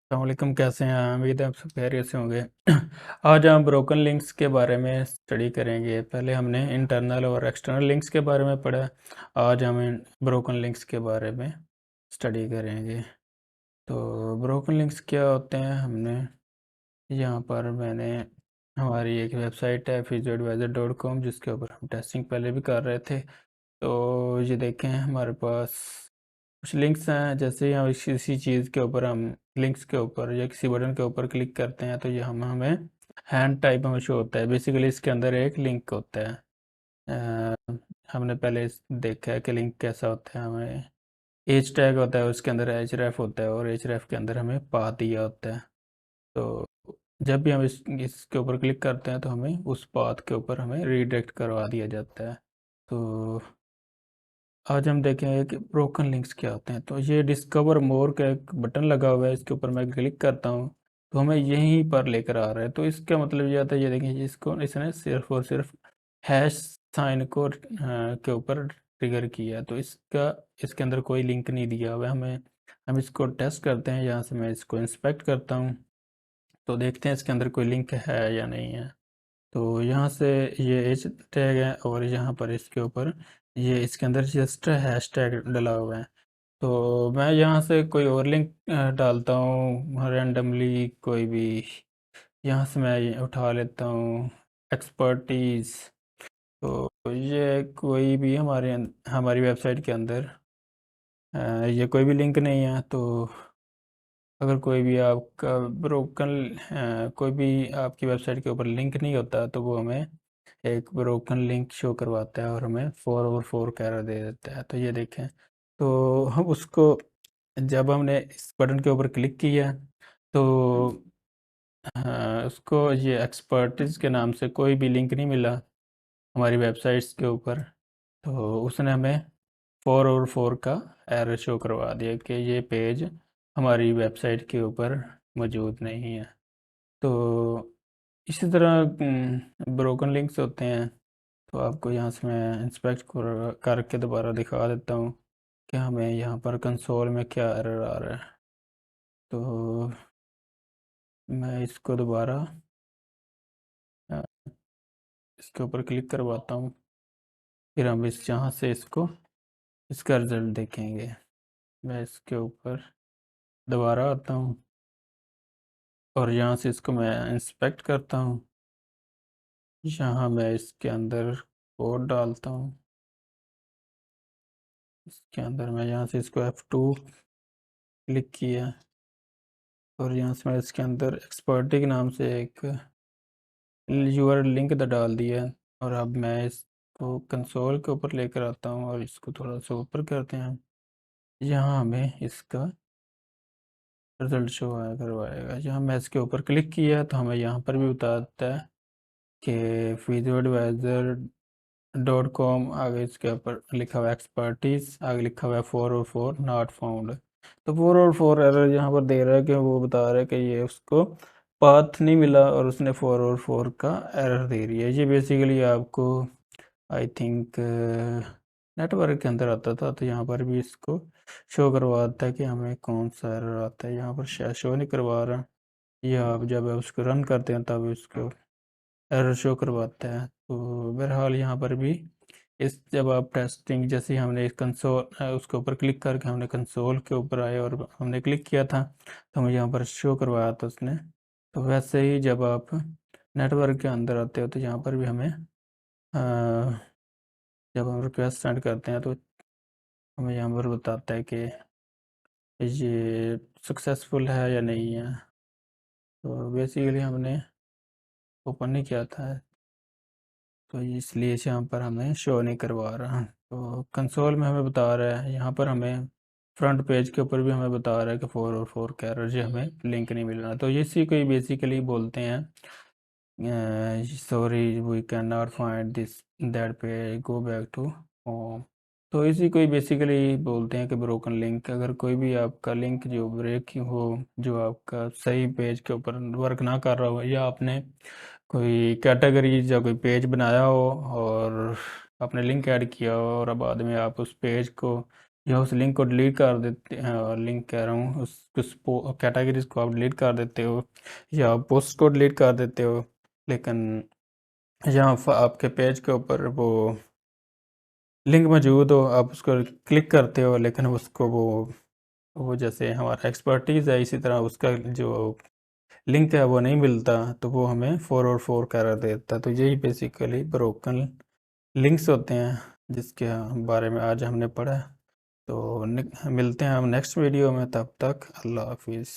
अस्सलामुअलैकुम, कैसे हैं? उम्मीद है आप सब खैरियत से होंगे। आज हम ब्रोकन लिंक्स के बारे में स्टडी करेंगे। पहले हमने इंटरनल और एक्सटर्नल लिंक्स के बारे में पढ़ा। आज हम ब्रोकन लिंक्स के बारे में स्टडी करेंगे। तो ब्रोकन लिंक्स क्या होते हैं, हमने यहाँ पर मैंने हमारी एक वेबसाइट है physioadvisor.com, जिसके ऊपर हम टेस्टिंग पहले भी कर रहे थे। तो ये देखें, हमारे पास कुछ लिंक्स हैं। जैसे ही हम किसी चीज़ के ऊपर, हम लिंक्स के ऊपर या किसी बटन के ऊपर क्लिक करते हैं तो ये हमें हैंड टाइप में शो होता है। बेसिकली इसके अंदर एक लिंक होता है। हमने पहले देखा है कि लिंक कैसा होता है। हमें एच टैग होता है, उसके अंदर एच रेफ होता है, और एच रेफ के अंदर हमें पाथ दिया होता है। तो जब भी हम इसके ऊपर क्लिक करते हैं तो हमें उस पाथ के ऊपर हमें रीडायरेक्ट करवा दिया जाता है। तो आज हम देखेंगे कि ब्रोकन लिंक्स क्या होते हैं। तो ये डिस्कवर मोर का एक बटन लगा हुआ है, इसके ऊपर मैं क्लिक करता हूँ तो हमें यहीं पर लेकर आ रहा है। तो इसका मतलब ये आता है, ये देखें, इसको इसने सिर्फ और सिर्फ हैश साइन को के ऊपर ट्रिगर किया। तो इसके अंदर कोई लिंक नहीं दिया हुआ है हमें। हम इसको टेस्ट करते हैं। यहाँ से मैं इसको इंस्पेक्ट करता हूँ तो देखते हैं इसके अंदर कोई लिंक है या नहीं है। तो यहाँ से ये एच टैग है, और यहाँ पर इसके ऊपर ये इसके अंदर जस्ट हैश टैग डला हुआ है। तो मैं यहाँ से कोई और लिंक डालता हूँ रैंडमली, कोई भी। यहाँ से मैं ये उठा लेता हूँ एक्सपर्टीज़। तो ये कोई भी हमारी वेबसाइट के अंदर ये कोई भी लिंक नहीं है। तो अगर कोई भी आपका ब्रोकन कोई भी आपकी वेबसाइट के ऊपर लिंक नहीं होता तो वो हमें एक ब्रोकन लिंक शो करवाता है और हमें 4/4 का एरर दे देता है। तो ये देखें, तो हम उसको, जब हमने इस बटन के ऊपर क्लिक किया तो उसको ये एक्सपर्टीज के नाम से कोई भी लिंक नहीं मिला हमारी वेबसाइट्स के ऊपर। तो उसने हमें 4/4 का एरर शो करवा दिया कि ये पेज हमारी वेबसाइट के ऊपर मौजूद नहीं है। तो इसी तरह ब्रोकन लिंक्स होते हैं। तो आपको यहाँ से मैं इंस्पेक्ट करके दोबारा दिखा देता हूँ कि हमें यहाँ पर कंसोल में क्या एरर आ रहा है। तो मैं इसको दोबारा अ, इसके ऊपर क्लिक करवाता हूँ, फिर हम यहाँ से इसका रिज़ल्ट देखेंगे। मैं इसके ऊपर दोबारा आता हूँ और यहाँ से इसको मैं इंस्पेक्ट करता हूँ। यहाँ मैं इसके अंदर कोड डालता हूँ। इसके अंदर मैं यहाँ से इसको F2 क्लिक किया, और यहाँ से मैं इसके अंदर एक्सपर्टी के नाम से एक यूआर लिंक डाल दिया। और अब मैं इसको कंसोल के ऊपर लेकर आता हूँ और इसको थोड़ा सा ऊपर करते हैं। यहाँ हमें इसका रिजल्ट शो आया करवाएगा। यहाँ मैं इसके ऊपर क्लिक किया तो हमें यहाँ पर भी बताता है कि physioadvisor.com, आगे इसके ऊपर लिखा हुआ एक्सपर्टीज, आगे लिखा हुआ है 4/4 नॉट फाउंड। तो 4/4 एरर यहाँ पर दे रहा है कि वो बता रहा है कि ये उसको पाथ नहीं मिला और उसने 4/4 का एरर दे रही है। ये बेसिकली आपको आई थिंक नेटवर्क के अंदर आता था, तो यहाँ पर भी इसको शो करवाता है कि हमें कौन सा एरर आता है। यहाँ पर शायद शो नहीं करवा रहा, या आप जब आप उसको रन करते हैं तब इसको एरर शो करवाता है। तो बहरहाल यहाँ पर भी जब आप टेस्टिंग, जैसे ही हमने कंसोल उसके ऊपर क्लिक करके हमने कंसोल के ऊपर आए और हमने क्लिक किया था तो हमें यहाँ पर शो करवाया था उसने। तो वैसे ही जब आप नेटवर्क के अंदर आते हो तो यहाँ पर भी हमें जब हम रिक्वेस्ट सेंड करते हैं तो हमें यहाँ पर बताता है कि ये सक्सेसफुल है या नहीं है। तो बेसिकली हमने ओपन नहीं किया था, तो इसलिए यहाँ पर हमें शो नहीं करवा रहा। तो कंसोल में हमें बता रहा है, यहाँ पर हमें फ्रंट पेज के ऊपर भी हमें बता रहा है कि 4/4 का एरर, जो हमें लिंक नहीं मिल रहा। तो इसी को ही बेसिकली बोलते हैं sorry we can not find this that page, go back to home. तो इसी को ही बेसिकली बोलते हैं कि ब्रोकन लिंक। अगर कोई भी आपका लिंक जो ब्रेक हो, जो आपका सही पेज के ऊपर वर्क ना कर रहा हो, या आपने कोई कैटेगरी या कोई पेज बनाया हो और आपने लिंक ऐड किया हो और अब बाद में आप उस पेज को या उस लिंक को डिलीट कर देते हैं, लिंक कह रहा हूँ उस कैटेगरीज को आप डिलीट कर देते हो या पोस्ट को डिलीट कर देते हो, लेकिन यहाँ आपके पेज के ऊपर वो लिंक मौजूद हो, आप उसको क्लिक करते हो, लेकिन उसको वो जैसे हमारा एक्सपर्टीज़ है, इसी तरह उसका जो लिंक है वो नहीं मिलता, तो वो हमें 4 और 4 कर देता है। तो यही बेसिकली ब्रोकन लिंक्स होते हैं जिसके बारे में आज हमने पढ़ा। तो मिलते हैं हम नेक्स्ट वीडियो में, तब तक अल्लाह हाफिज़।